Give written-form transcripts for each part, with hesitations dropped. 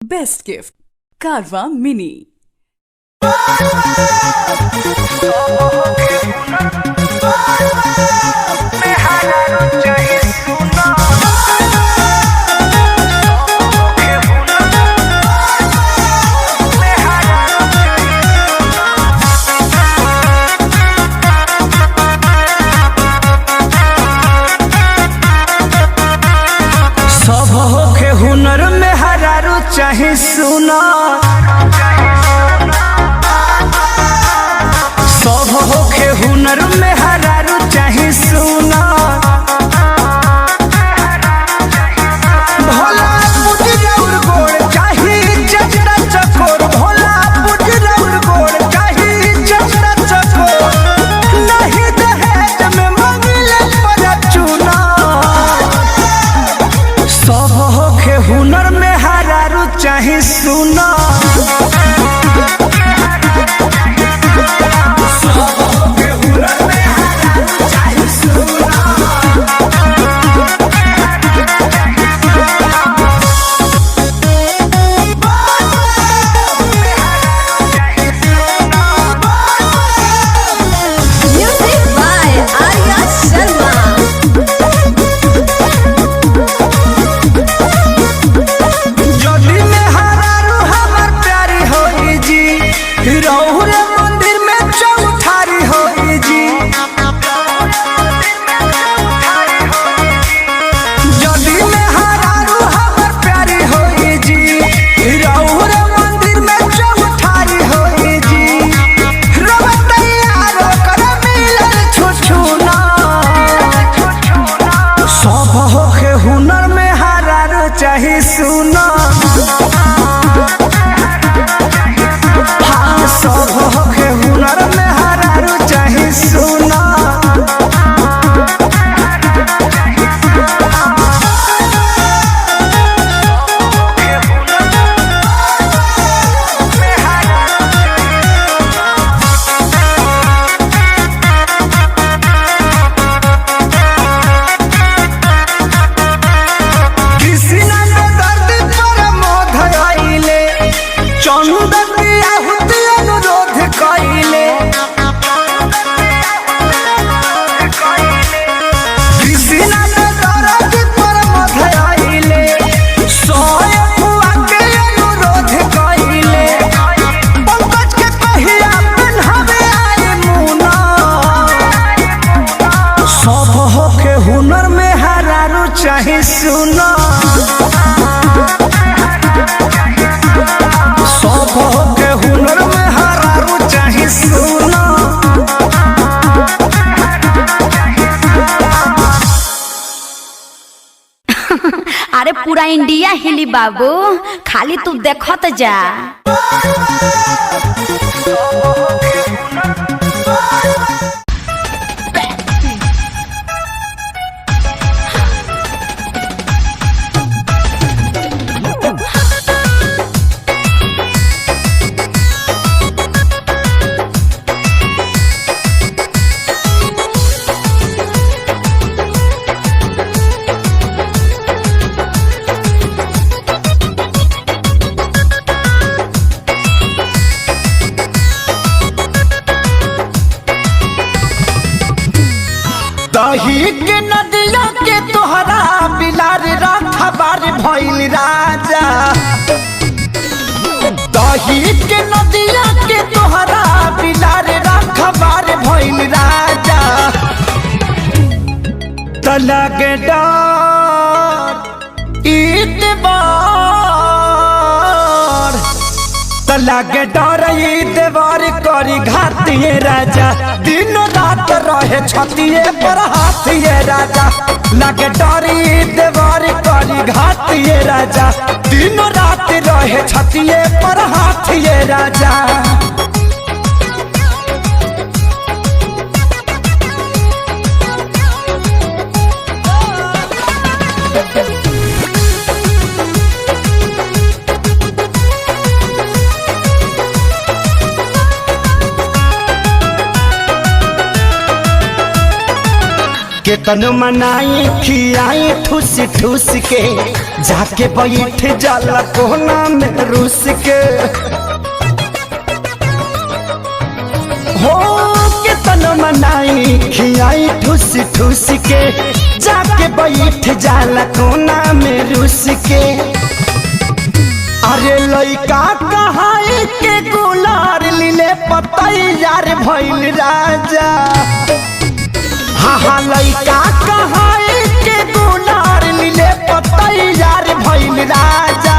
Best gift, Carvaan Mini. चाहे सुना सब होखे हुनर में हरारू चाहे सुना भोला पुजरौर गोड़ चाहे चचरा चकोर भोला पुजरौर गोड़ चाहे चचरा चकोर नहीं दहेज में मंगले पर चुना सब होखे हुनर में चाहे सुना अरे पूरा इंडिया हिली बाबू, खाली तू देखत जा। दही के नदिया के तोहरा बिलार रखबार भइल राजा। दही के नदिया के तोहरा बिलार रखबार भइल राजा। तलग डर ईतबार, तलग डर ईतबार करी घातिए राजा। दिन रात रहे छतिए पर हाथिए राजा। लगे डरी देवर करी घातिए राजा। दिन रात रहे छतिए पर हाथिए राजा। केतन मनाई खियाई ठूस ठूस के, जाके बैठ जाला कोना में रूस के। हो केतन मनाई खियाई ठूस ठूस के, जाके बैठ जाला कोना में रूस के। अरे लइका कहाई के गुलार लीले पतैयार भइल राजा। हाँ लइका कहाई के गुलार लीले पतैयार भइल राजा।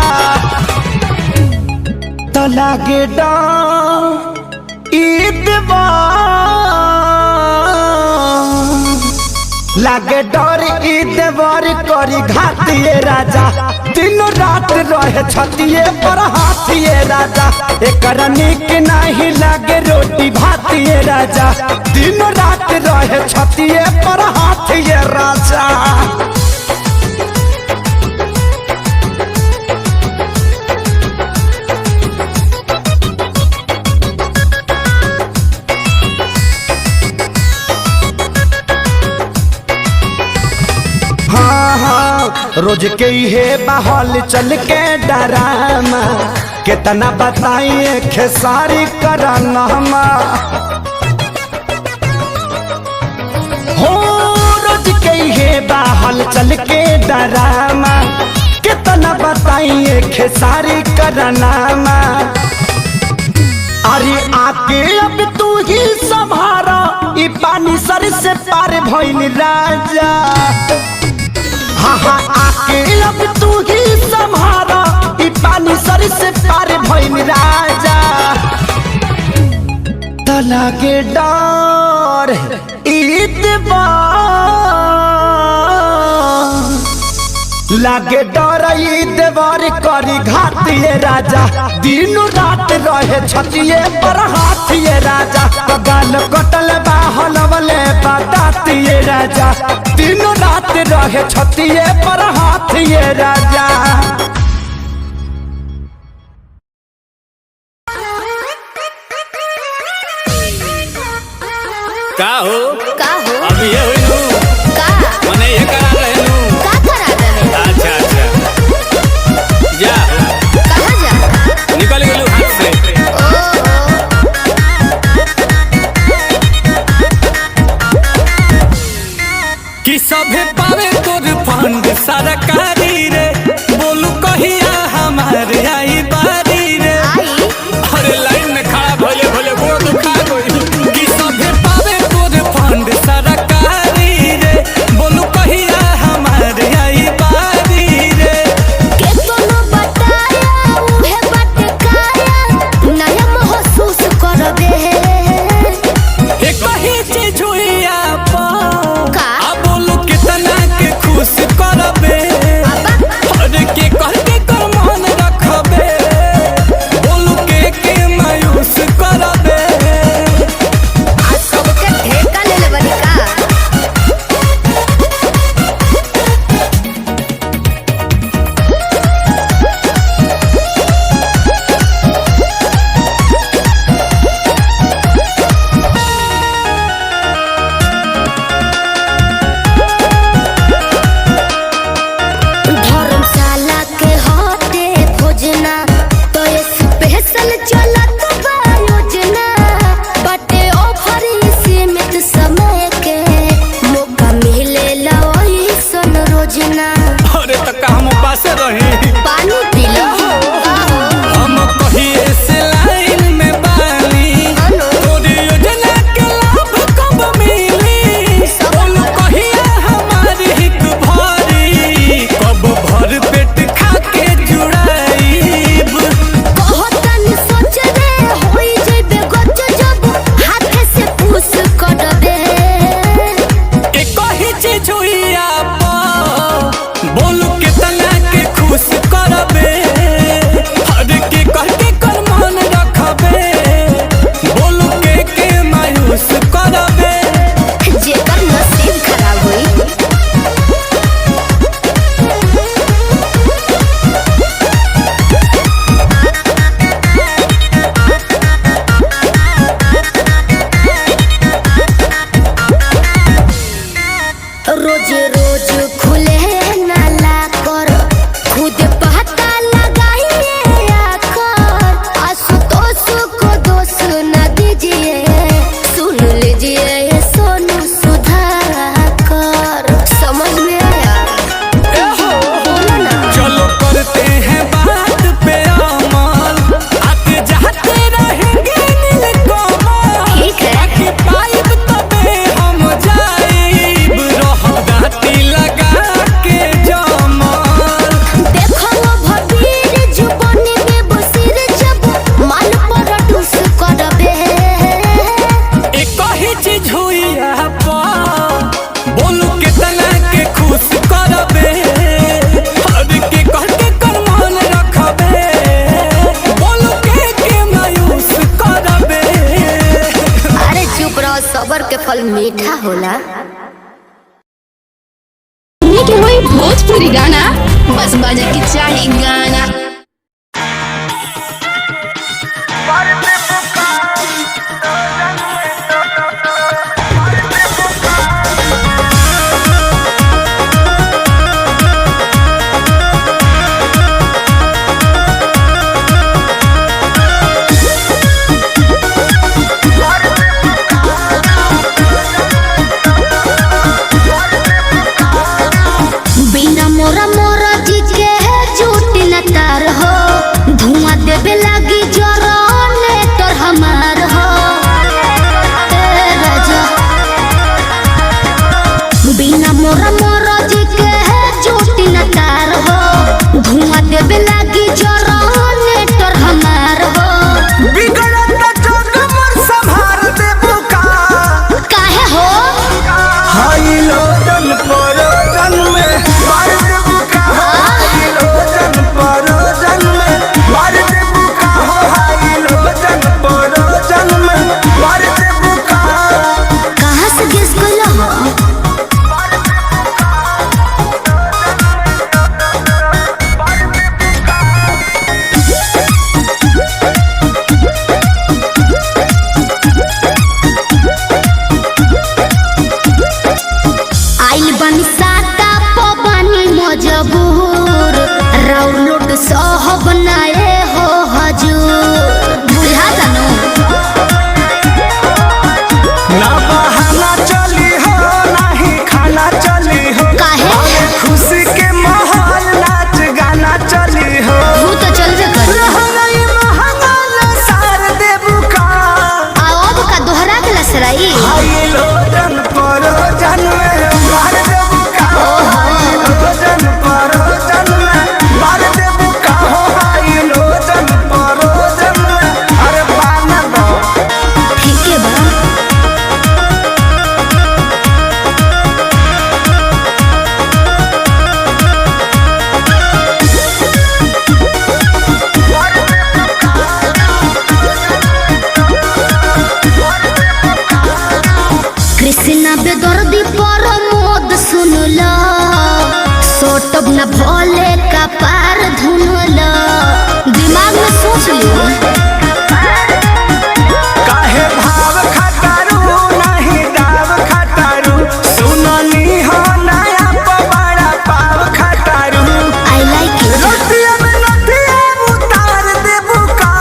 तो लागे लागे डर ईदवर करी घातिए राजा। दिन रात रहे छतिए पर हाथिए राजा। एकर निक नहीं लागे रोटी भातिए राजा। दिन रात रहे छतिए पर हाथिए राजा। रोज के हे बहल चल के डरामा, कितना बताइए खेसारी करना। हो रोज के हे बहल चल के डरामा, कितना बताइए खेसारी करना। अरे आके अब तू ही संभारा, ई पानी सर से पार भइल राजा। हाँ आके अब तू ही संभारा, ई पानी सर से पार भइल राजा। तलागे डर ईदवार, लागे डर ईदवार करी घातिए राजा। दिन रात रहे छतिए पर हाथिए राजा। गाल कटल बा हलवले बतातिए राजा। दिन रात रहे छतिए पर हाथिए राजा। का हो का हो अब ये हुई नू का मने ये करा रहे नू का करा रहे? अच्छा अच्छा जा कहाँ जा? निकल गेलू हाथ से। कि सभे पावे तोर फंड सरकारी रे, बोलू कहिया हमारे आई बारी रे। अरे लाइन में खड़ा भोले भोले गोड़ दुखा गई। कि सभे पावे तोर फंड सरकारी रे, बोलू कहिया हमारे आई बारी रे। केतनो बताया उहे बात काया, नया महसूस करबे। एक ही चीज हुई आप का? अब बोलू कितना के खुश करबे। चलत बा योजना बटे ऑफर सीमित समय के मौका मिलेला ओइसन रोजना। अरे त काम पास रही पानी पी लो हम कहिए से लाइन में बानी तोरी योजना के लाभ कब मिली बोलू कहिया हमारी हिक भरी कब भर पेट खा के जुड़ाईब। बहुतन सोच रे होई जइबे गच जब हाथ से पूछ करबे। एक ही चीज हुई आप बोलू कितना के खुश करबे हर के कह के कर मन रखबे बोलू के मायूस करबे। जेकर नसीब खराब होई रोज रोज खुले नाला कर खुद पता लगाइए आकर आशुतोष को दोष न दीजिए सुन लीजिए ये सोनू सुधाकर। समझ में आया? बोलो ना। चलो करते हैं बात पे अमल आते जाते रहेंगे नीलकमल ठीक है। बाकी पाइब तबे हम जाइब रह दाती लगा के जमल। देखो वो भबीर जुबानी में बसीर जब मन पर डूस करबे। एक ही चीज हुई आपा बोलू कितना के खुश करबे हर के कह के कर मन रखबे बोलू के मायूस करबे। अरे चुप रहो सबर के फल मीठा होला। के वही भोजपुरी गाना बस बजे के चाही गाना। बिना मोरा मोरा जी के झूठ न तार हो धुआं देवे लागी जरने तोर हमार हो। ए राजा बिना मोरा मोरा जी के झूठ न तार हो धुआं देवे लागी जरने तोर हमार हो। बिगड़त जग मोर संभार देबू का काहे हो हाई लोटन परोजन में मार देबू का हाई लोटन परोजन में मार देबू का हाई लोटन परोजन में मार देबू का। कहाँ से गेस कइला हो? आइल बनी साता पवानी मजबूर राउर लोट सह बनाए हो हजूर। बुझा जानो ना बहाना चली हो नहीं खाना चली हो काहे? खुशी के माहौल नाच गाना चली हो। तू तो चलबे कर। रहलई महंगा सार देबू का अब का दोहरा के लसराई हाई लोटन परोजन में मार देबू का हाई लोटन परोजन में मार देबू का हाई लोटन परोजन में। अरे पाना दो ठीक है बा। कृष्णा बेदर्दी पर मोद सुनला सोटब न भोले का पार धुनला दिमाग में सोच लियो। काहे भाव खटारू नहीं दाव खटारू सुननी हो नया पवाड़ा पाव खटारू। I like it. रोटिया में नथिया उतार देबू का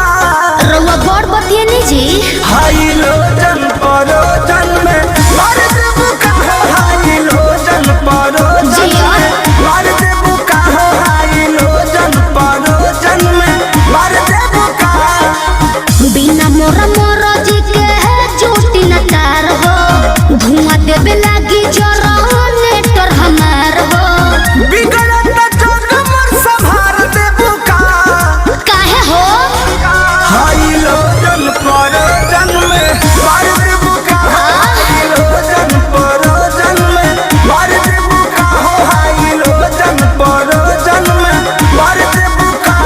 परोजन में मार देबू का हाइलोजन परोजन में मार देबू का हो हाइलोजन परोजन में मार देबू का।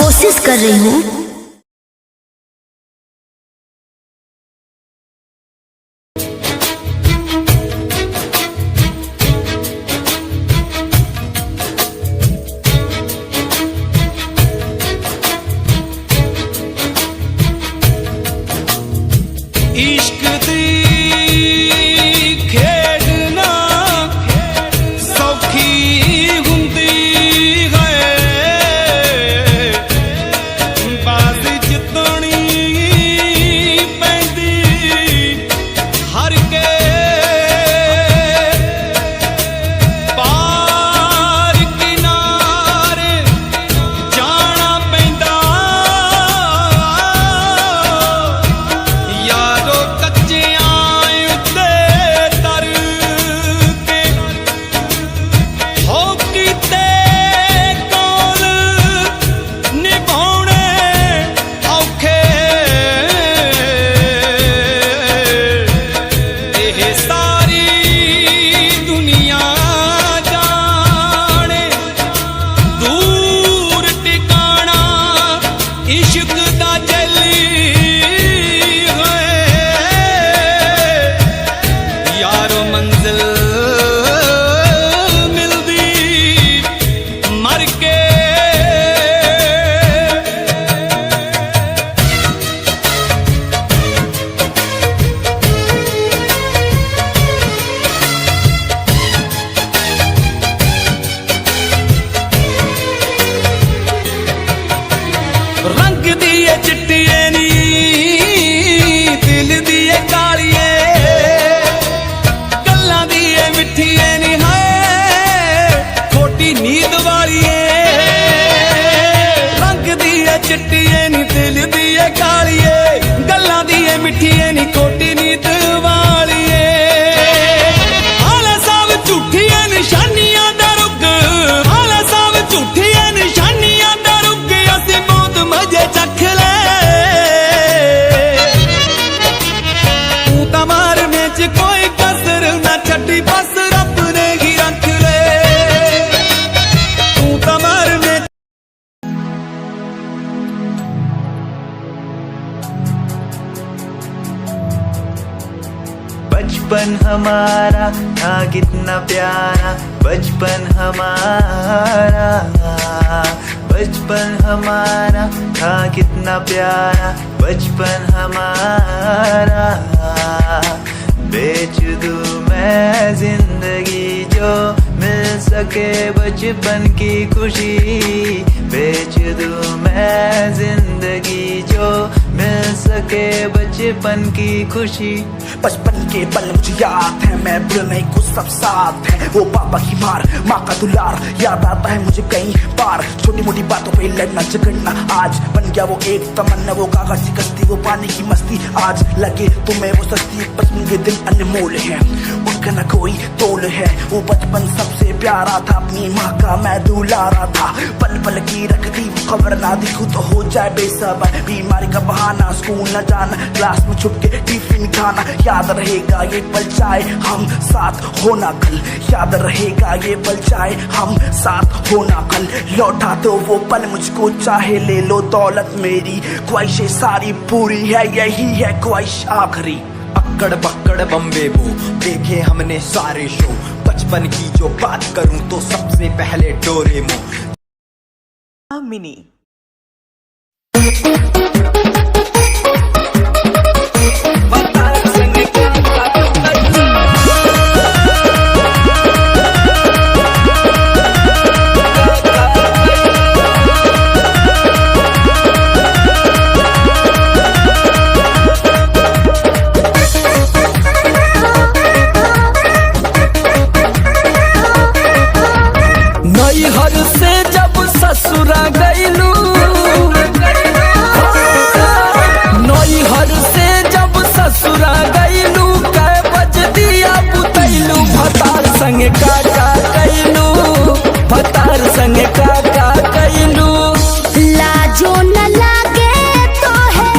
कोशिश कर रही हूँ। इश्क दी खेडना सौखी हुंदी है बाज जितनी पैंदी हर के पार किनारे जाना पैंदा यारो कच्चे आए उत्ते तर के हो कीते कौल निभाने औखे एह सारी दुनिया जाने दूर टिकाना इश्क दा जली यारो मंजिल मिलदी मर के रंग दिए चिट्टिए नी दिल दिए कालिए गल्लां दिए मिठिए नी हाय खोटी नींद वालिए रंग दिए चिट्टिए नी दिल दिए कालिए गल्लां दिए मिठिए नी खोटी नींद वालिए आला सब झूठियां निशानियां दा रुग आला सब झूठियां निशानियां दा रुग असीं बहुत मजे चख ले तू तां मारने च कोई कसर ना छड्डी बस रब ने ही रख ले तू तां मारने बचपन हमारा था कितना प्यारा बचपन हमारा बचपन हमारा था कितना प्यारा बचपन हमारा बेच दूं मैं जिंदगी जो मिल सके बचपन की खुशी बेच दूं मैं जिंदगी जो मिल सके बचपन की खुशी। बचपन के पल मुझे याद है मैं भूल नहीं कुछ सब साथ है वो पापा की मार माँ का दुलार याद आता है मुझे कई बार छोटी मोटी बातों पे लड़ना झगड़ना आज बन गया वो एक तमन्ना वो कागज की कश्ती वो पानी की मस्ती आज लगे तुम्हें वो सस्ती बचपन के दिन अनमोल है उनका न कोई तोल है वो बचपन सबसे प्यारा था अपनी माँ का मैं दुलारा था पल पल की रखती वो खबर ना दिखूं तो हो जाए बेसबर बीमारी का बहाना स्कूल न जाना क्लास में छुप के टिफिन खाना याद रहेगा ये पल चाहे हम साथ होना कल याद रहेगा ये पल चाहे हम साथ होना कल लौटा दो वो पल मुझको चाहे ले लो दौलत मेरी ख्वाहिशें सारी पूरी है यही है ख्वाहिश आखिरी। अक्कड़ बक्कड़ बम्बे वो देखे हमने सारे शो बचपन की जो बात करूं तो सबसे पहले डोरेमोन मिनी नैहर से जब ससुरा गईलू नैहर से जब ससुरा गईलू कै बज दिया बुतैलू भतार संग काका कैलू भतार संग काका कैलू लाजो न लागे तो है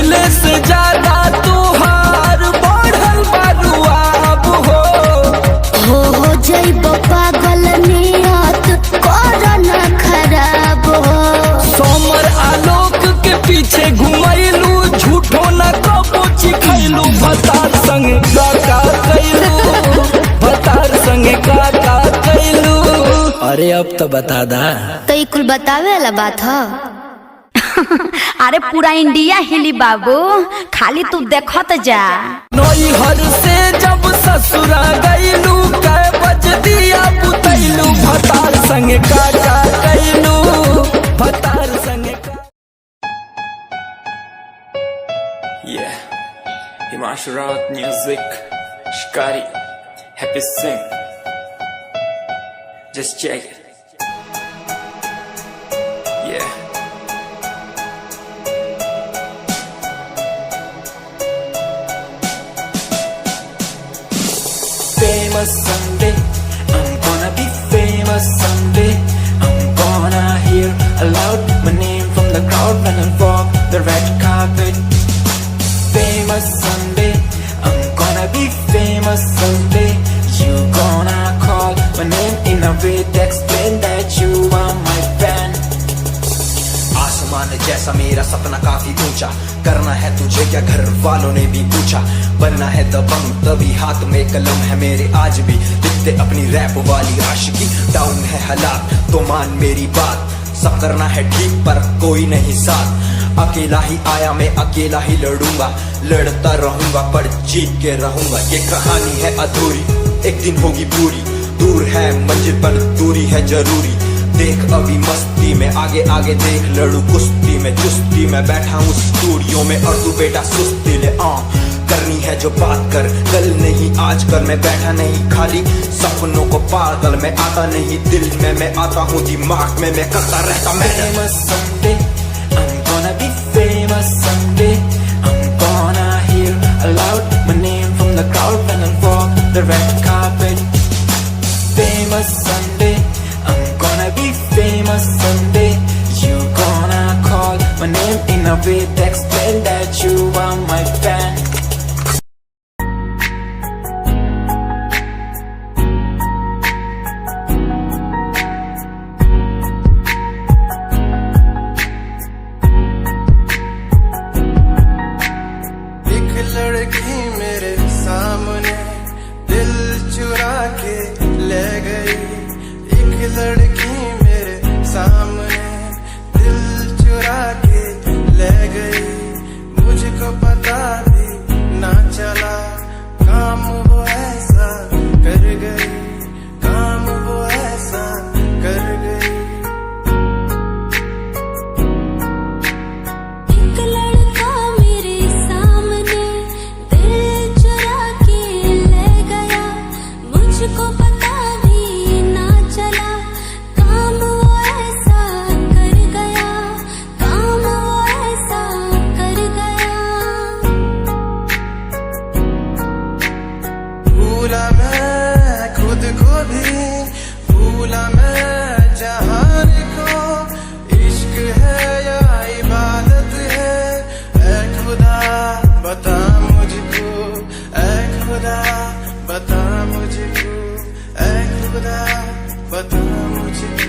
पहले से ज्यादा तुहार बढ़ल बारुआब हो जइब पागल नियत करना खराब हो। सोमर आलोक के पीछे घुमैलू झूठो न कबो चिखैलू भतार संगे का कैलू भतार संगे का कैलू। अरे अब तो बता दा। तो ये कुल बतावे वाला बात है। अरे पूरा इंडिया हिली बाबू, खाली तू देखत जा। नैहर से जब ससुरा गईलू कै बज दिया बुतैलू भतार संगे का कैलू भतार संगे का। Yeah, Himanshu Rawat music, Shikari, Happy Singh. Just check it. Yeah. Famous someday, I'm gonna be famous someday. I'm gonna hear aloud my name from the crowd when I walk the red carpet. Famous someday, I'm gonna be famous someday. You gonna call my name in a way to explain that you are my fan. आसमान जैसा मेरा सपना काफी ऊंचा, करना है तुझे क्या घर वालों ने भी पूछा, बनना है दबंग तभी हाथ में कलम है मेरे आज भी लिखते अपनी रैप वाली आशिकी। डाउन है हालात तो मान मेरी बात, सब करना है ठीक पर कोई नहीं साथ। अकेला ही आया मैं अकेला ही लड़ूंगा, लड़ता रहूंगा पर जीत के रहूंगा। ये कहानी है अधूरी एक दिन होगी पूरी, दूर है मंजिल पर दूरी है जरूरी। देख अभी मस्ती में आगे आगे देख, लड़ू कुश्ती में चुस्ती में बैठा हूँ स्टूडियो में और तू बेटा सुस्ती ले। करनी है जो बात कर कल नहीं आज कर, मैं बैठा नहीं खाली सपनों को पागल मैं आता नहीं दिल में मैं आता हूँ दिमाग में मैं करता रहता मैं। Famous someday, I'm gonna be famous someday. I'm gonna hear aloud my name from the crowd when I walk the red carpet. Famous someday, I'm gonna be famous someday. You gonna call my name in a way to explain that you are my fan. लड़की मेरे सामने दिल चुरा के ले गई, एक लड़की मेरे सामने दिल चुरा के ले गई। मुझको पता भी ना चला काम वो ऐसा कर गई, काम वो ऐसा कर गई। मुझको पता भी ना चला काम वो ऐसा कर गया, काम वो ऐसा कर गया। भूला मैं खुद को भी, भूला मैं जहान को, इश्क है या इबादत है। ऐ खुदा बता मुझको, ऐ खुदा बता मुझको, ऐ खुदा बता मुझको।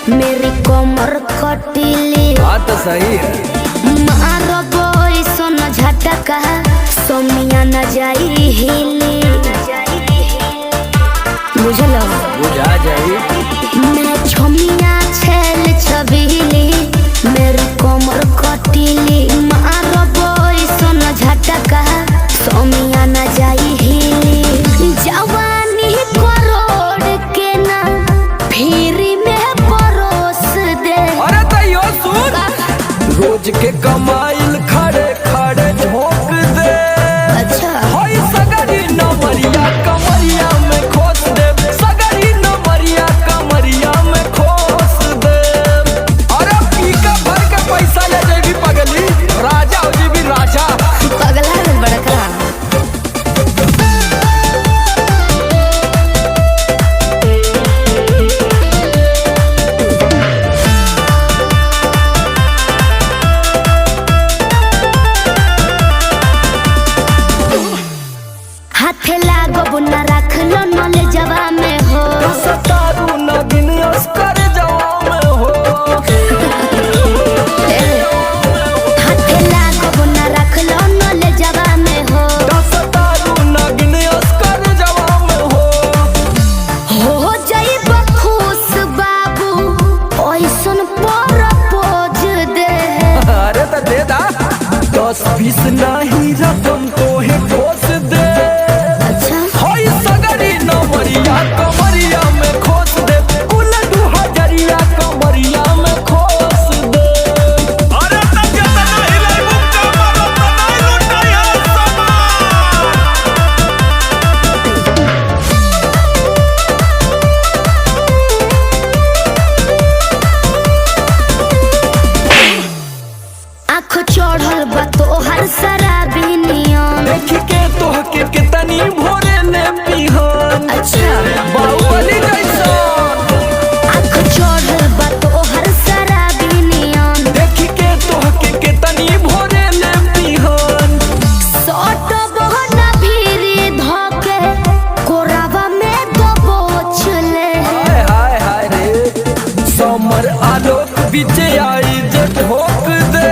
मेरी कमर खटीली बात तो सही है। मारो बोई सोना झटका सोमिया न जाई हिली, बुझलो बुझा जाई। मैं छमिया छेल छबीली मेरी कमर खटीली, मारो बोई सोना झटका सोमिया न जाई हिली। हाथे लागो न रख लो नले जवा में हो सतारू नगिन अस्कर जवा में हो हाथे लागो न रख लो नले जवा में हो सतारू नगिन अस्कर जवा में हो जाइब खुश बाबू ओइसन प्रपोज दे अरे तो दे दा 10-20 नहीं रकम तो है ठोस दे अच्छा होई सगरी नमरिया कमरिया में खोस दे कुल 2000 कमरिया में खोस दे अरे तब जतना हिलाई मुक्का मारो तनाई लुटाया आँख चढ़ल बा तोहर शराबी नियम देख के तोहके कितनी भोरे ने पिहन अच्छा बाहुबली जैसा आँख चढ़ल बा तोहर शराबी नियम देख के तोहके कितनी भोरे ने पिहन सट बहना भीरी धके कोरावा में दबोच ले हाय हाय हाय रे समर आलोक बीचे आई जे ठोक दे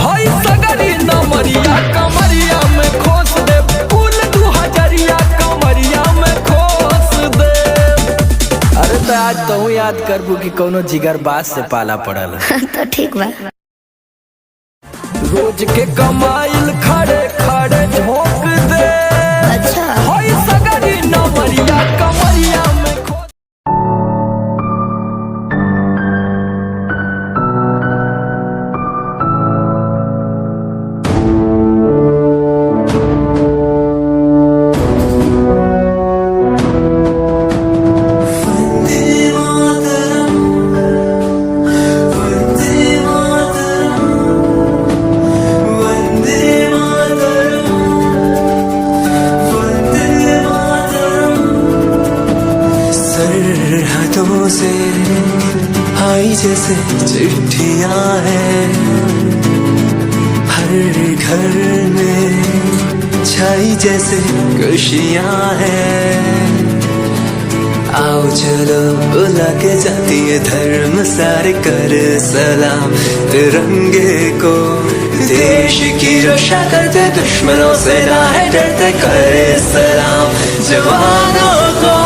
हाय सगरी नमरिया कमरिया में खोस दे कुल 2000 कमरिया में खोस दे अरे तो आज तो याद करबू कि कोनो जिगर बास से पाला पड़ल तो ठीक बा रोज के कमाइल खड़े खड़े झोंक दे अच्छा हाय सगरी नमरिया कमरिया में खोस सरहदों से आई जैसे चिट्ठियां हैं हर घर में छाई जैसे खुशियां हैं आओ चलो बुला के जाती है धर्म सारे कर सलाम तिरंगे को देश की रक्षा करते दुश्मनों से ना है डरते करे सलाम जवानों को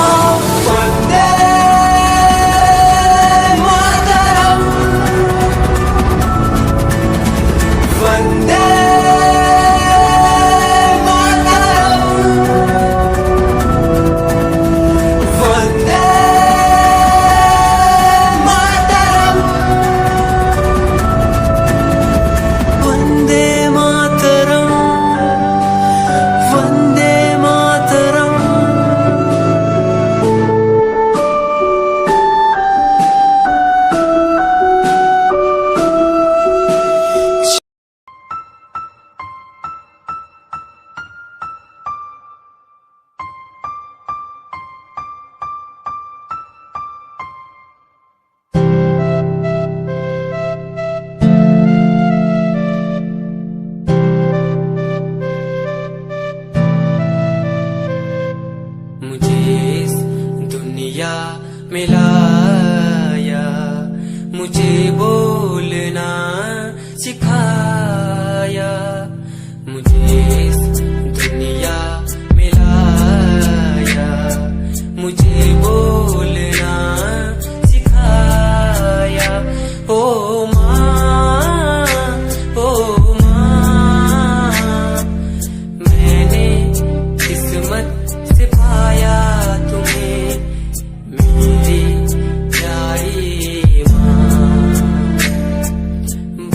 मिलाया मुझे बोलना सिखाया मुझे इस दुनिया मिलाया मुझे बोलना सिखाया ओ माँ मैंने किस्मत से पाया तुम्हें मेरी प्यारी माँ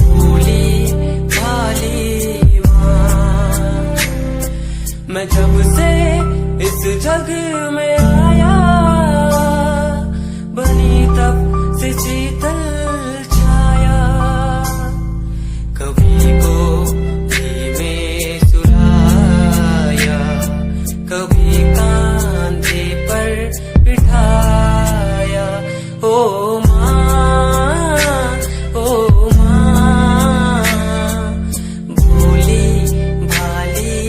भोली भाली माँ मैं जब से इस जग में आया बनी तब से शीतल छाया कभी को में सुलाया कभी कांधे पर बिठाया ओ माँ भोली भाली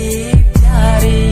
प्यारी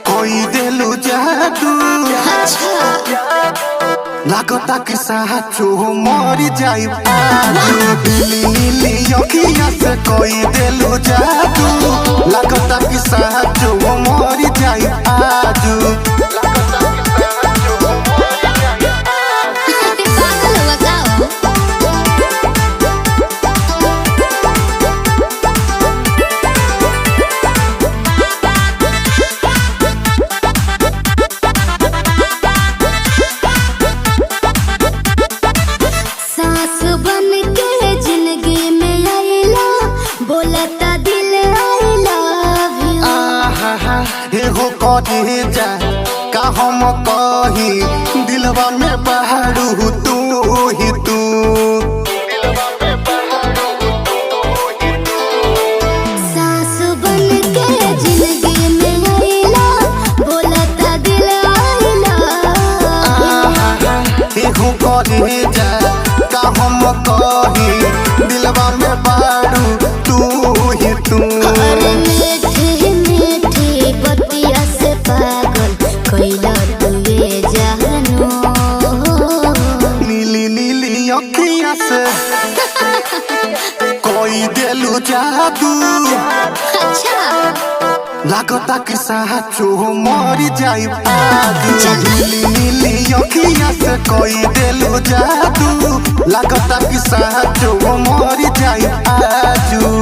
कोई दिलु जादू अच्छा लागता कि साचो मरी जाई आजू नीली नीली अखिया से कोई दिलु जादू लागता कि साचो मरी जाई आजू पागल बताओ सास बन के जिंदगी में आइला बोलता दिल आई लव यू एगो कहे जा का हम कही दिलवा में बहारू तू ही तू सास बन के जिंदगी में आइला बोलता दिल आई लव एगो कहे जा का हम कही दिलवा में बहारू तू ही तू अरे मीठी मीठी बतिया से पागल कैला तुए जानू नीली नीली अखिया से कोई दिलु जादू अच्छा लागता कि साचो मरी जाई आजू नीली नीली अखिया से कोई दिलु जादू लागता कि साचो मरी जाई आजू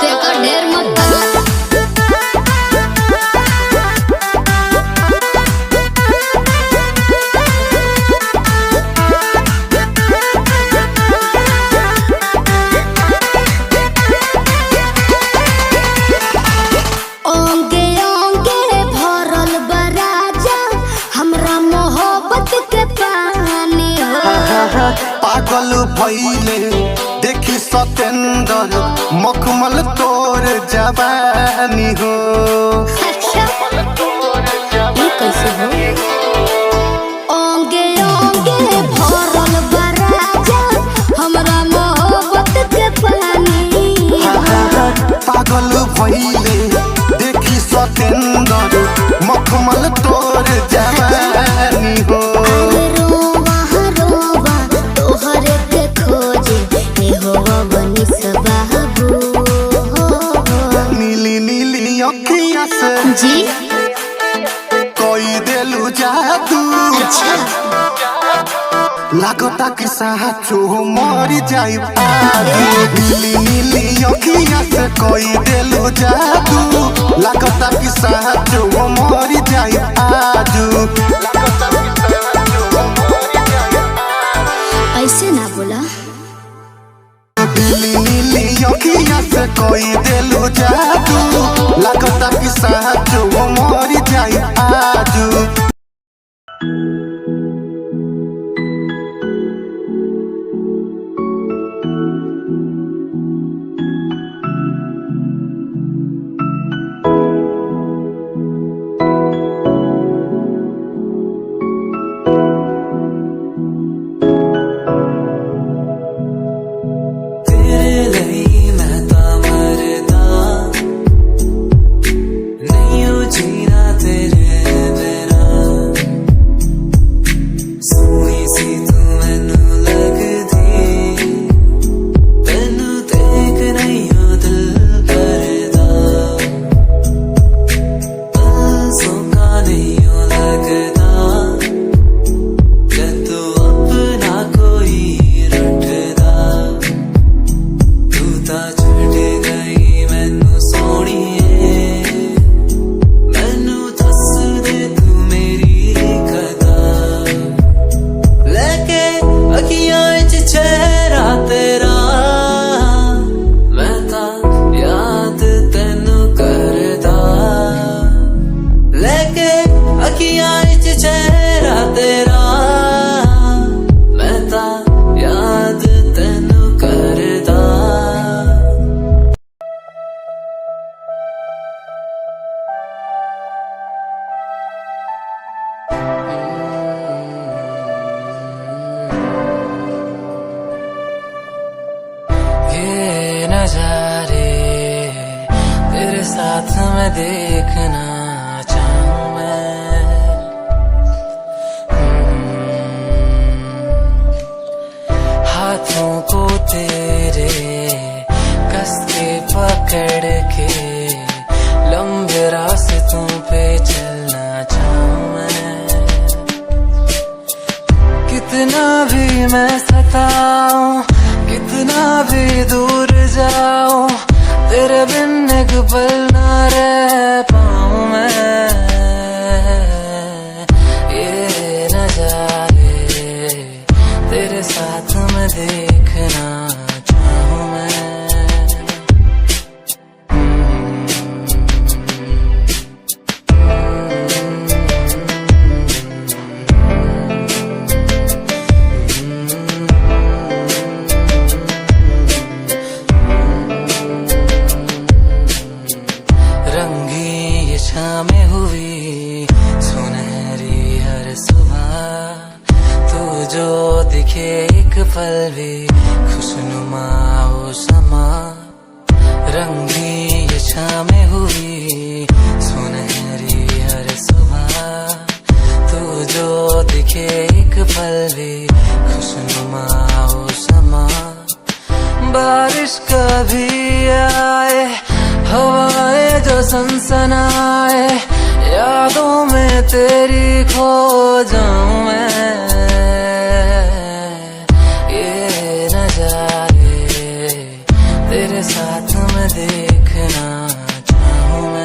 देखो ढेर मत ओंगे ओंगे भरल बराजा हमरा मोहब्बत के पानी हो पागल भइले देखी सतेंद्र मखमल तोर जवानी हो अच्छा ये कैसे हो ओंगे ओंगे भरल बराजा हमरा मोहब्बत के पानी पागल भइले देखी सतेंद्र मखमल तोर जवानी हो रोवा रोवा तोहरे के खोजे ए होवा बनी सबाबू नीली नीली अखिया से जी कोई दिलु जादू लागता कि साचो मरी जाई आजू नीली नीली अखिया से कोई दिलु जादू लागता कि साचो मरी जाई आजू ऐसे ना बोला नीली नीली अखिया से कोई दिलु जादू लागता कि साचो मरी जाई आजू साथ में देखना चाहूं मैं। हाथों को तेरे कस के पकड़ के लंबे रास्तों पे चलना चाहूं मैं। कितना भी मैं सताऊं, कितना भी दूर जाऊं, तेरे बिन एक पल ना रह पाऊं मैं। ये नजारे तेरे साथ में देखना चाहूं मैं। में हुई सुनहरी हर सुबह, तू जो दिखे एक पल भी खुशनुमा हो समा। रंगी ये शामें हुई सुनहरी हर सुबह, तू जो दिखे एक पल भी खुशनुमा हो समा। बारिश कभी आए, हवाएं जो सनसनाए, यादों में तेरी खो जाऊं मैं। ये नजारे तेरे साथ में देखना चाहूं मैं।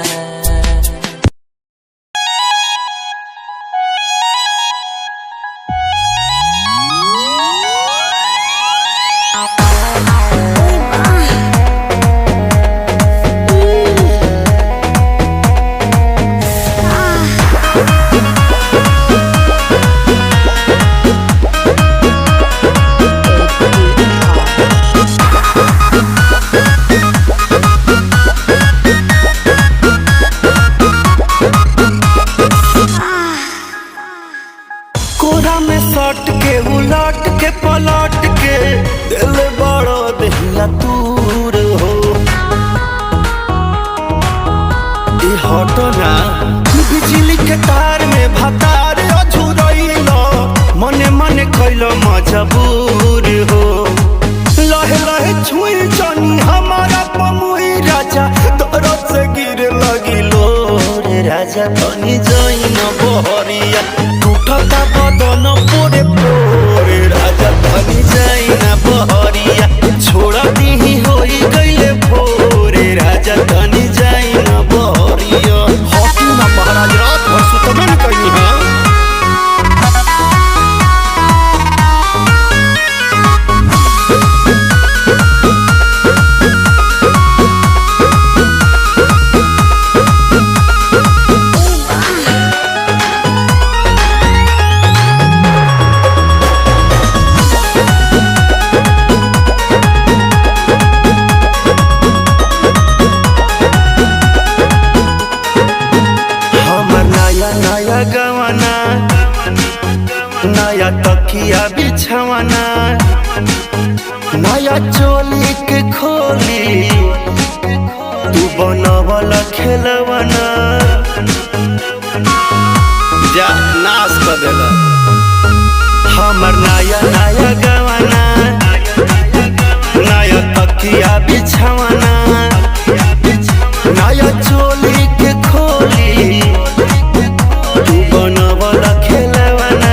कोरा में सट के उलट के पलट के दिल बड़ो दहिया दूर हो। ई हटो ना, बिजली के तार में भतार अझुरइलो, मने मने कइलो मजबूर हो। लहे लहे छुई जानी हमारा पमुई राजा, तोरो से गिर लगिलो रे राजा। तनी जाई न बहरिया, टूटता बदन पोरे पोरे राजा। तनी जाई न बहरिया, छोड़ा दीही होई गइले भोरे राजा। तनी जाई न बहरिया। हॉकी ना महाराज रात भर सुतबे न कहीं है। गवाना नया तकिया बिछवाना, नया चोली के खोली तू बनवल खेलवाना। जा नाश कर देला हमर नया नया गवाना, नया तकिया बिछवाना, नया चोली के खोली बनवल खेलवाना।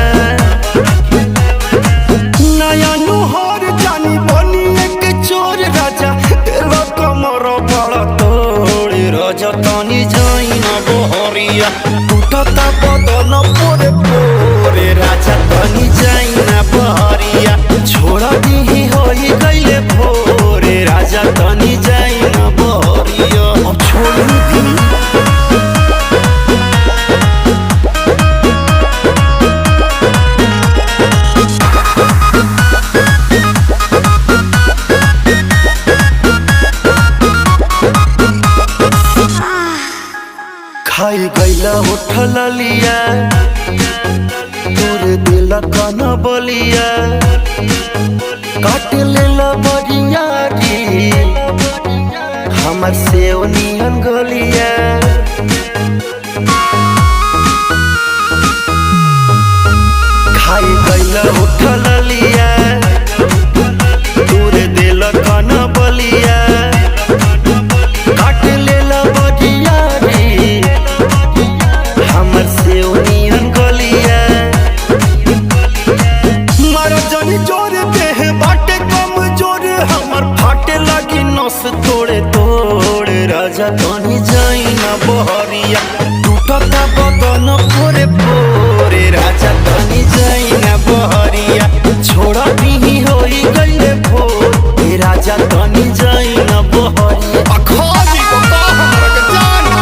नया नुहर जानी बनी एक चोर राजा, तेरा कमर बड़ा तोड़ राजा। तनी जाई न बहरिया, टूटता बदन पोरे पोरे राजा। तनी जाई न बहरिया, छोड़ा दीही होई गइले भोरे राजा। तनी जाई न बहरिया, अब छोड़ दी। खाई गईला उठल लिया, तोरे दिल कन बलिया। काट लेला बरियारी, हम हमर सेव नियन गलिया खाई गइला उठल लिया दूर दिल कन बलिया काट लेला बजिया रे हमर सेव नियन गलिया मारा जानी जोर देह बाटे कम जोर हमर फाटे लगी नस तोड़े तोड़ राजा तनी जाई ना बहरिया टूटता बदन पोरे पोरे राजा तनी जाई ना बहरिया छोड़ा नहीं होई गइले भोर ए राजा तनी जाई ना बहरिया अखाजी को का हमरा के जाना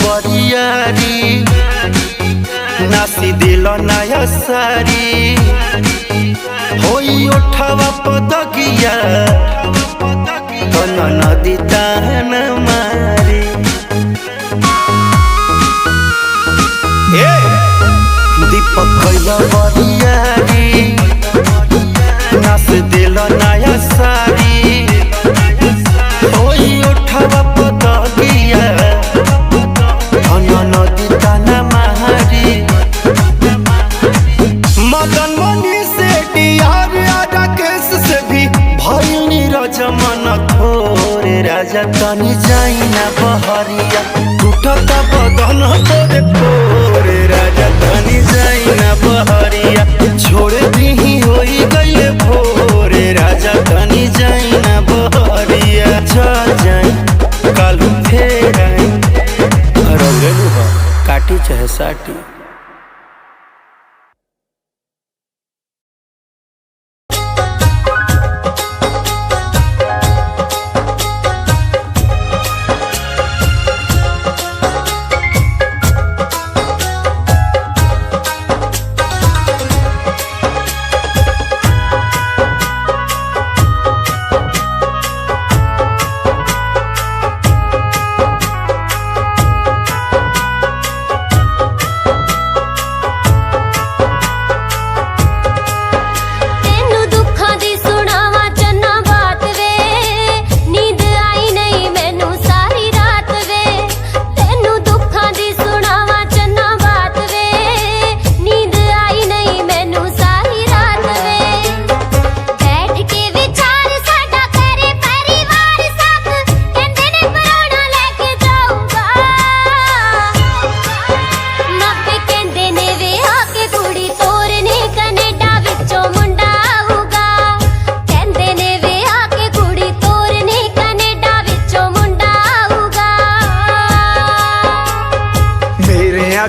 बरियारी नासी दिल नया सारी होई उठावा पदकिया कन नदी तान मारी दीपक कैला बरियारी नास दिल नया सारी होई उठावा पदकिया मदन मनी से डियार आजा केस से भी भइल नीरज मन थोर राजा तनी जाई ना बहरिया टूटता बदन तोरे पोरे राजा तनी जाई ना बहरिया छोड़ दी होई गइले भोरे राजा तनी जाई ना बहरिया चल जाई कालू फेर आई रौरेलू हो काटी चाहे साटी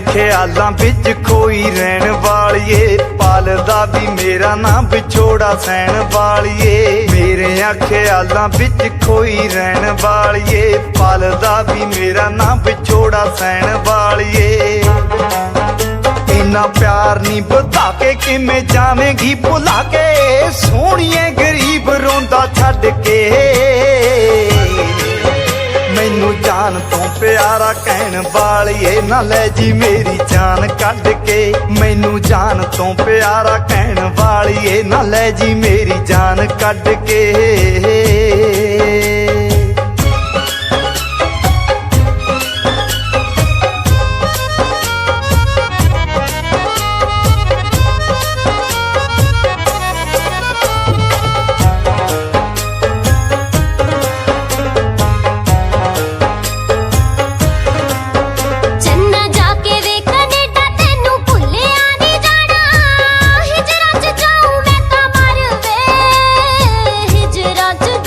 ख्यालां विच खोई रहन वालिए पालदा भी मेरा ना विछोड़ा सहन वालिए मेरे ख्यालां विच खोई रहन वालिए पालदा भी मेरा ना विछोड़ा सहन वालिए इन्ना प्यार नी बता के किमें जावेंगी भुला के सोहणिए गरीब रोंदा छड्ड के मैनू जान तो प्यारा कहन वालिए ना ले जी मेरी जान कढ के मैनू जान तो प्यारा कहन वालिए ना ले जी मेरी जान कढ के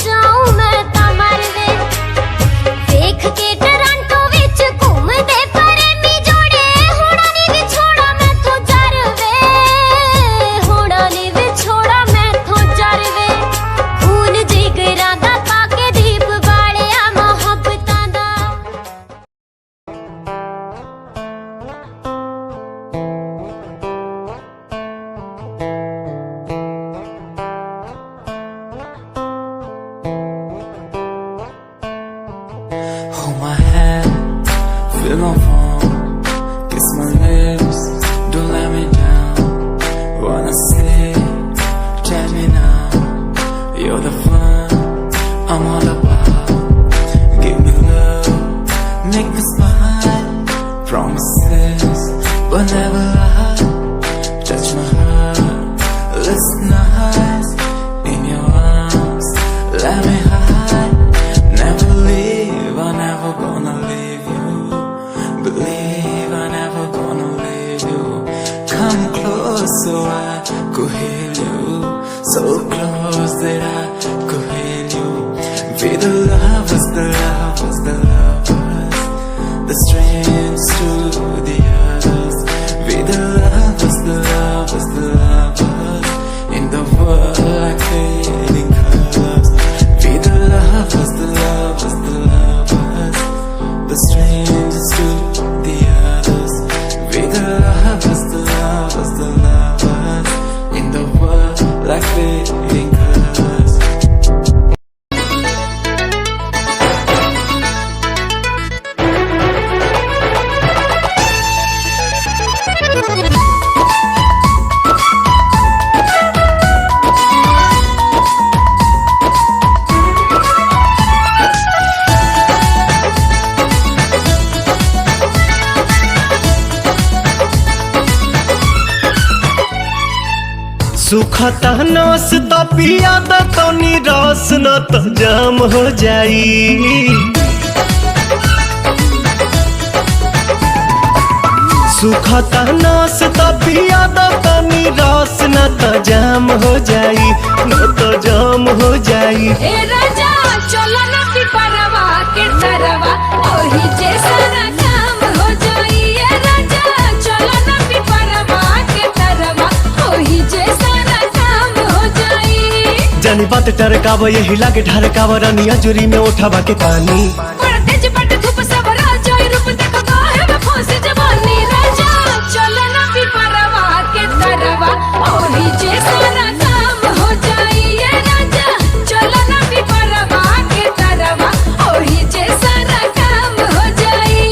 जाऊं मैं hide promises, but never lie. Touch my heart, listen nice in your arms. Let me hide, never leave. I'm never gonna leave you. Believe I'm never gonna leave you. Come close so I could hear you. So close that I could hear you. Be the lovers, the lovers, the lovers, the strangers to the others. Be the lovers, the lovers, the lovers, in the world like fading colors. Be the lovers, the lovers, the lovers, the strangers to the others. Be the lovers, the lovers, the lovers, in the world like fading colors. सुखता नस त पिया द तनी रस न त जाम हो जाई। सुखता नस त पिया द तनी रस न त जाम हो जाई, न त जाम हो जाई। ए राजा चलो ना पिपरवा के तरवा ओही जैसा ना काम हो जाई। ए राजा चलो ना पिपरवा के तरवा ओही जैसा ना काम हो जाई। जानी बात टरकाव यही लागे ढरकाव रानिया जुरी में उठावा के पानी। बड़ा तेज पट धूप सब राजा रूप देखो काहे में फंसी जवानी। राजा चलो ना पिपरवा के तरवा ओही जैसा ना काम हो जाई। ए राजा चलो ना पिपरवा के तरवा ओही जैसा ना काम हो जाई।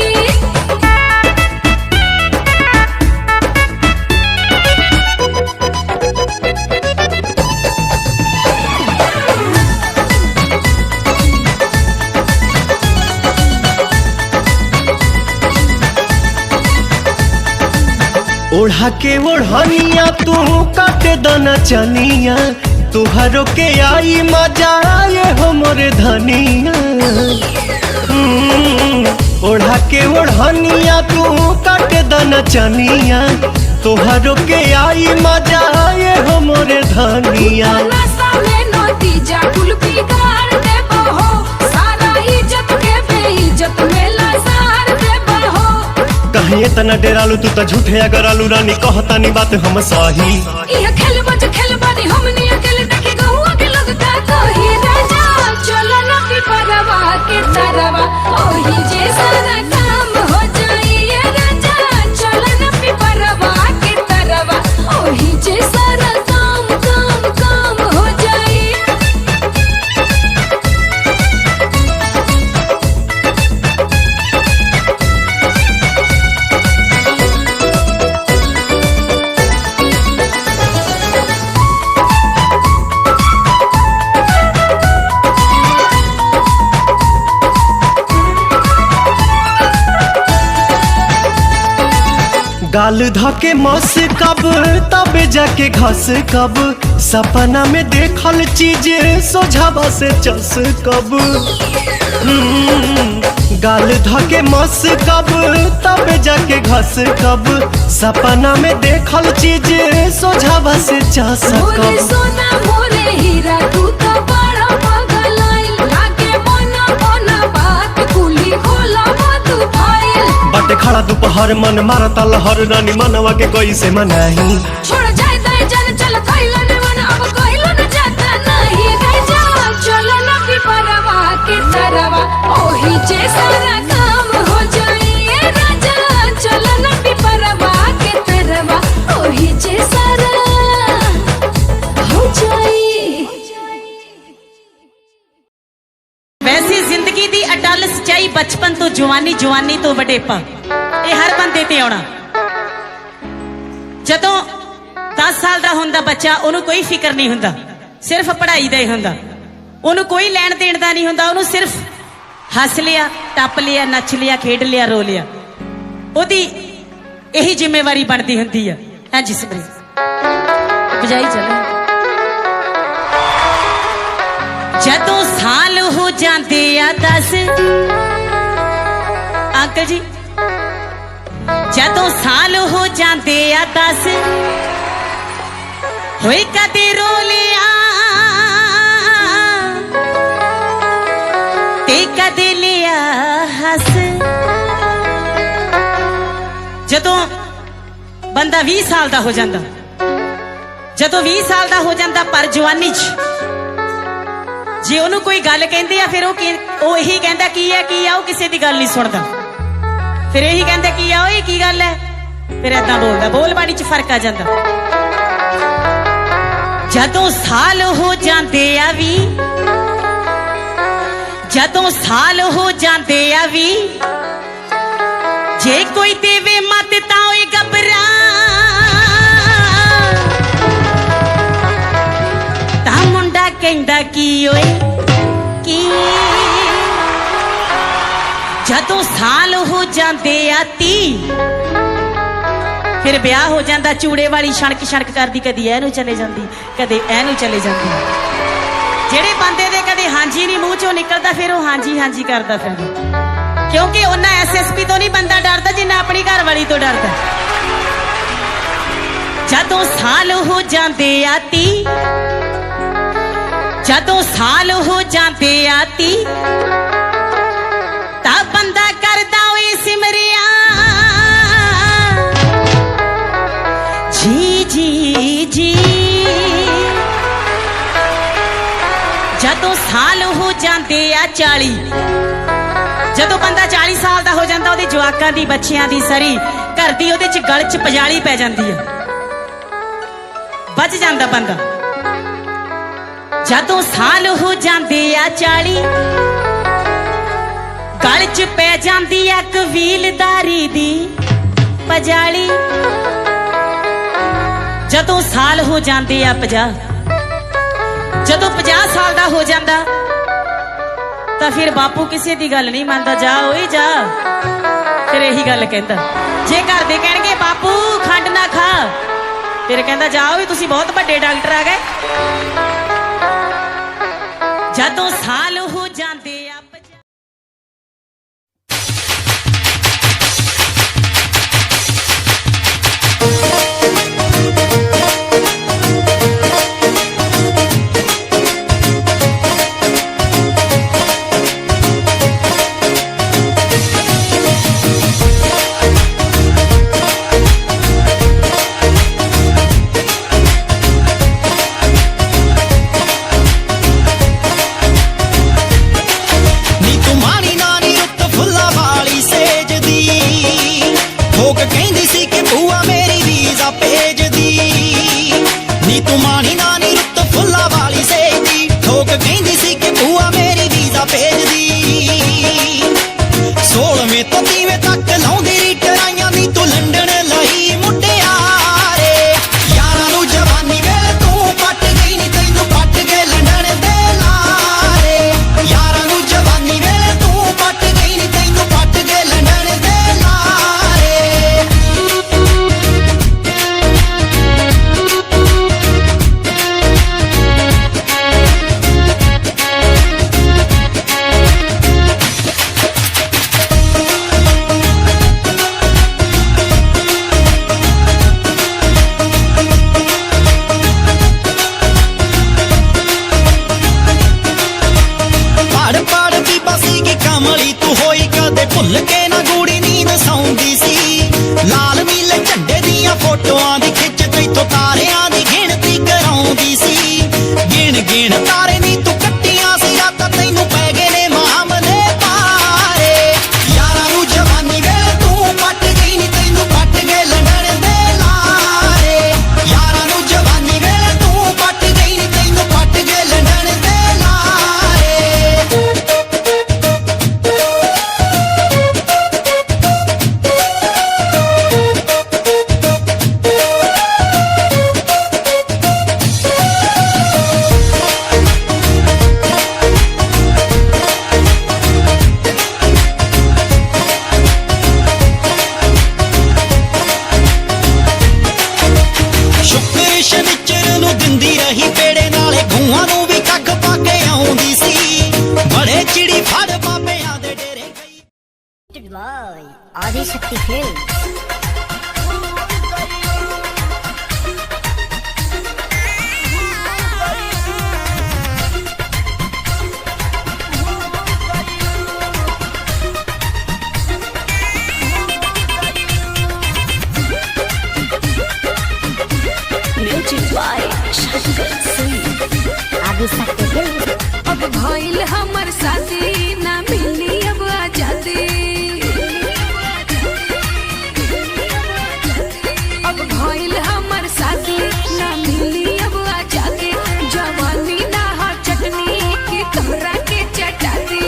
ओढ़ा के ओढ़निया तू काटे दना चनिया, तुहारो के आई मजा आए हो मोरे धनिया। ओढ़ा के ओढ़निया तू काटे दना चनिया, तुहारो के आई मजा आए हो मोरे धनिया। नशा में नतीजा कुल बिगाड़ देबो हो, सारा इज्जत के बेइज्जत में लसार देबो हो। कहीं इतना डेरालू तू त झूठे अगर आलू रानी कहतानी बात हम सही। ये खेल बानी हमनी अकेले देखे गहुआ के लोग का कही। राजा चलो ना पिपरवा के तरवा ओही जैसा ना काम हो जाई। ये राजा चलो ना पिपरवा के तरवा ओही जैसा ना काम हो जाई। गाल धके मस कब तबे जाके घस कब, सपना में देखल चीज सोझावा से चस कब। गाल धके मस कब तबे जाके घस कब, सपना में देखल चीज सोझावा से चस मोरे कब। सोना मोरे हीरा तू तो बड़ा पागल आइल। लागे मोना बात कुली खोला तू फाइल। बट खड़ा दोपहर मन मारता लहर रानी मनवा के कोई से मनाही। छोड़ जाए दाए जान चल कइलो न मन अब कइलो न जाता नहीं। राजा चलो ना पिपरवा के तरवा ओही जैसा ना काम हो जाई। ए राजा चलो ना पिपरवा के तरवा ओही जैसा ना हो जाई। वैसी जिंदगी दी अटल सच्चाई बचपन तो जवानी, जवानी तो वडेपा, ये हर बंदे ते आउणा। जदों 10 साल दा हुंदा बच्चा ओनू कोई फिक्र नहीं हुंदा, सिर्फ पढ़ाई दा ही हुंदा। ओनू कोई लैण देण दा नहीं हुंदा, ओनू सिर्फ हस लिया, टप लिया, नच लिया, खेड लिया, रो लिया। ओदी यही जिम्मेवारी बनती होंगी है। हाँ जी सिमरी बजाई चले। जदों साल हो जाते आ 10 अंकल जी, जदों साल हो जाते आ 10 होए कदे रो लिया ते कदे लिया हस। जदों बंदा 20 साल का हो जाता, जदों 20 साल का हो जाता पर जवानी जे ओनू कोई गल कहते आ फिर वो यही कहता की है की आ, किसी की गल नहीं सुनता, फिर यही कहता की आ की गल है, फिर ऐदा बोलता, बोल बाड़ी च फर्क आ जाता। जदों साल हो जाते आ 20, जदों साल हो जाते आ 20 जे कोई देवे मत ताओ घबरा ता मुंडा कहंदा की ओए की। जदों साल हो जाते आ 30 फिर ब्याह हो जाता, चूड़े वाली छणक छणक करदी, कदी एनू चले जाती कदे एनू चले जाती। जेड़े बंदे दे कदे हांजी नहीं मुंह चों निकलता फिर वो हांजी हांजी करता फिर, क्योंकि उन्ना SSP तो नहीं बंदा डरता जिन्ना अपनी घर वाली तो डरता। जदों साल हो जाते आ 30, जदों साल हो जाते आ 30 ता बंदा करदा ओए सिमरिया जी जी जी। जदों साल हो जाते आ 40, जदों बंदा 40 साल का हो जाता ओहदे जवाकां दी बच्चियां दी सरी घर दी ओहदे च गल च पजाली पै जाती है, बच जाता बंदा। जदों साल हो जाते आ 40 गल च पै जाती है कबीलदारी दी पजाली। जदों साल हो जाते आ 50, जदों 50 साल का हो जाता तो फिर बापू किसी की गल नहीं मानता, जा ओए जा, फिर यही गल कहता। जे घर दे कहणगे बापू खंड ना खा, फिर कहता जाओ भी तुसी बहुत बड़े डॉक्टर आ गए। जदों साल हो जाते आ फिल्म। आगे सकते हैं। अब भइल हमर शादी ना मिली अब आजादी। अब भइल हमर शादी ना मिली अब आजादी। जवानी ना हो चटनी की तोहरा के चटाती।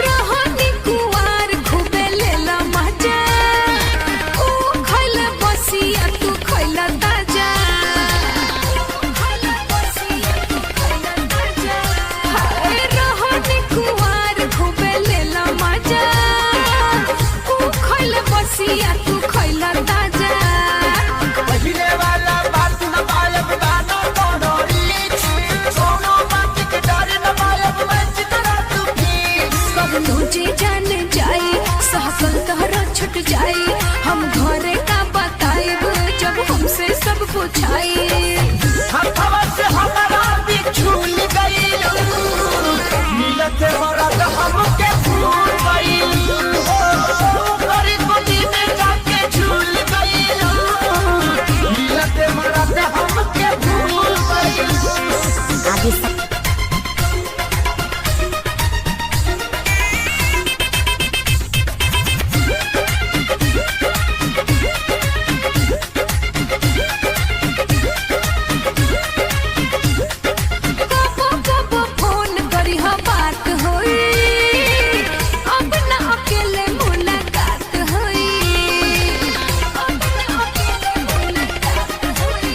रोहनी कुवार खूबे लेला मजा। ऊ खइला बसिया तू खइला ताजा। हाय रोहनी कुवार खूबे लेला मजा। ऊ खइला बसिया तू खइला ताजा। पहिले वाला बात न पालब गाना कोडोली सोनो बात के डर न पालब मैं चितरा तू भी कब तुझे जान जाए सहकल तोहरा छुट जाए। हम घरे का बताएब जब हमसे सब पूछाए। हथवा से हमारा भी झूल गइल मिलते मरद हमके भूल गइल गरीब गोदी में जाके झूल गइल मिलते मरद हमके भूल गइल। आगे सकते कबो कबो फोन करी हा बात होई। अब ना अकेले मुलाकात होई। अब ना अकेले मुलाकात होई।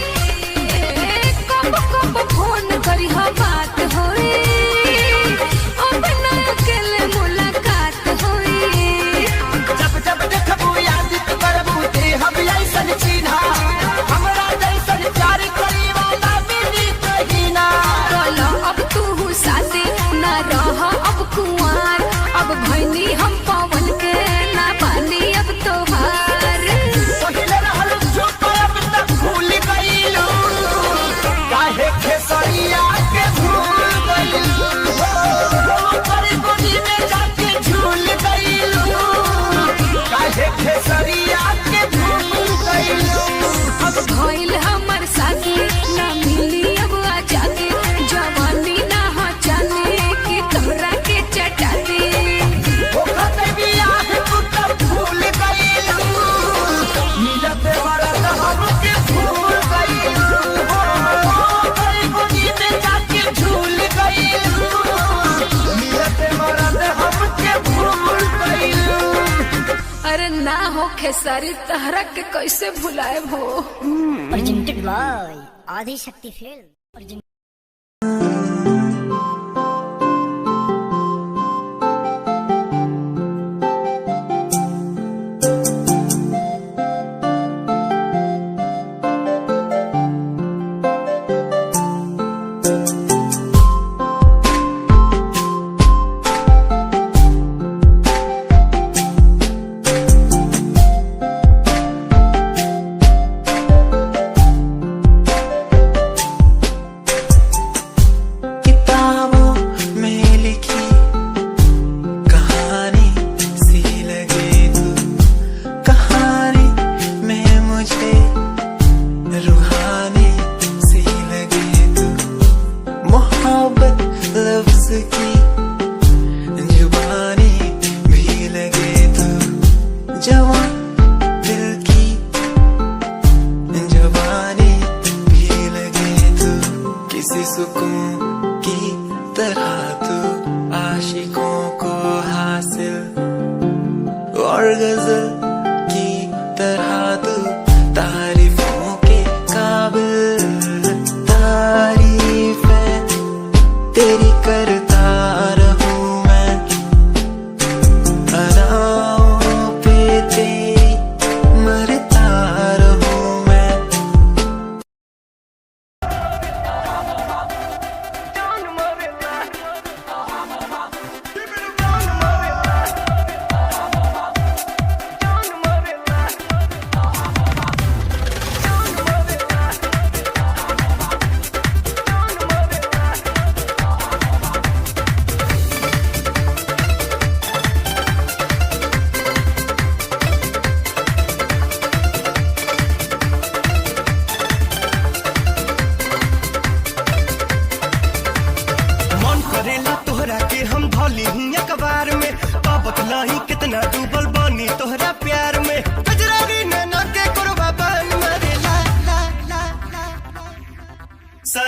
कबो कबो फोन करी हा बात होई। अब ना अकेले मुलाकात होई। जब जब देखबू याद करबू ते हम ऐसन चिन्हा हमरा जैसन प्यार करी वाला मिली कहीं ना। बोलो अब तू साथे ना रह अब कुंवार। अब भैनी हम पवन के ना पानी अब तोहार। पहिले रहल चुप अब तक भूल गइलू काहे खेसरिया के भूल गइलू करी गोदी में जाके झूल गइलू काहे खेसरिया के भूल गइलू। अब भइल हमर शादी ना मिली अब आजादी। जवानी ना हो जाने की तोहरा के चटाती। ओखत बियाह तू तब भूल गइलू मिलते मरद हमके भूल गइलू करी गोदी में जाके झूल गइलू मिलते मरद हमके भूल गइलू। अरे ना हो खेसारी तहरा के कैसे भुलाए हो। प्रेजेंटेड बाय आदि शक्ति फिल्म।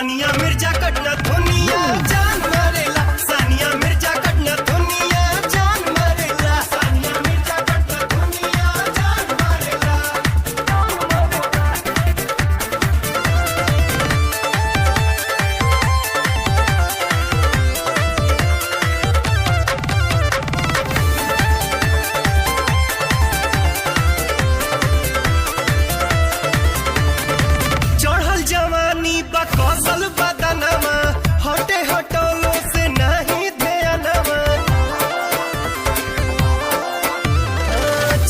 सानिया मिर्जा कटना दुनिया जान मारेला सानिया मिर्जा कटना दुनिया जान मारेला सानिया मिर्जा कटना दुनिया जान मारेला चढ़ल जवानी बकौसल बदनमा हटे हटोलो से नहीं ध्यानमा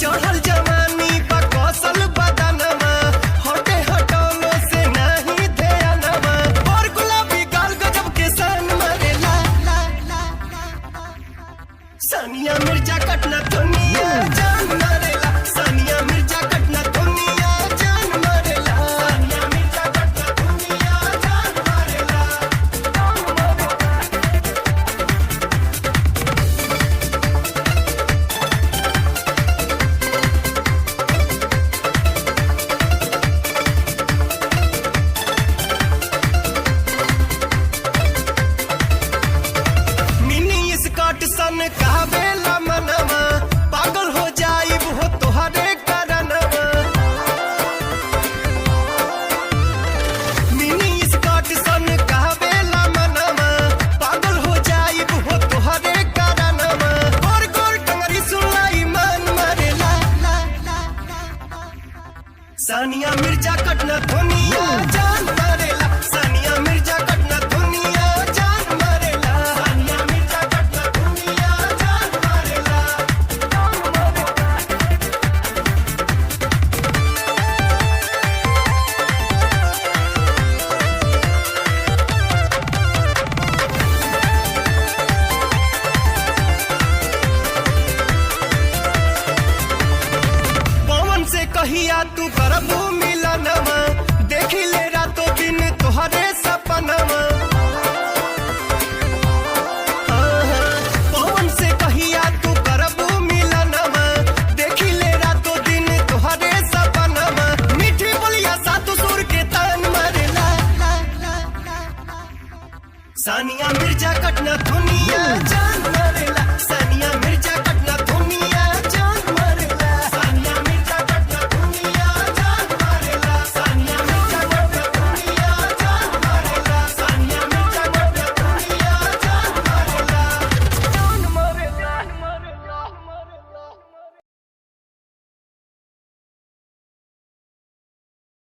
चढ़ल जवानी बकौसल बदनमा हटे हटोलो से नहीं ध्यानमा और गुलाबी गाल गजब के सन मरेला सानिया मिर्जा कटना दुनिया जान मरेला सानिया मिर्जा कटना दुनिया जान मरेला सानिया मिर्जा कटना दुनिया जान मरेला मिनी स्कर्ट सन कहबेला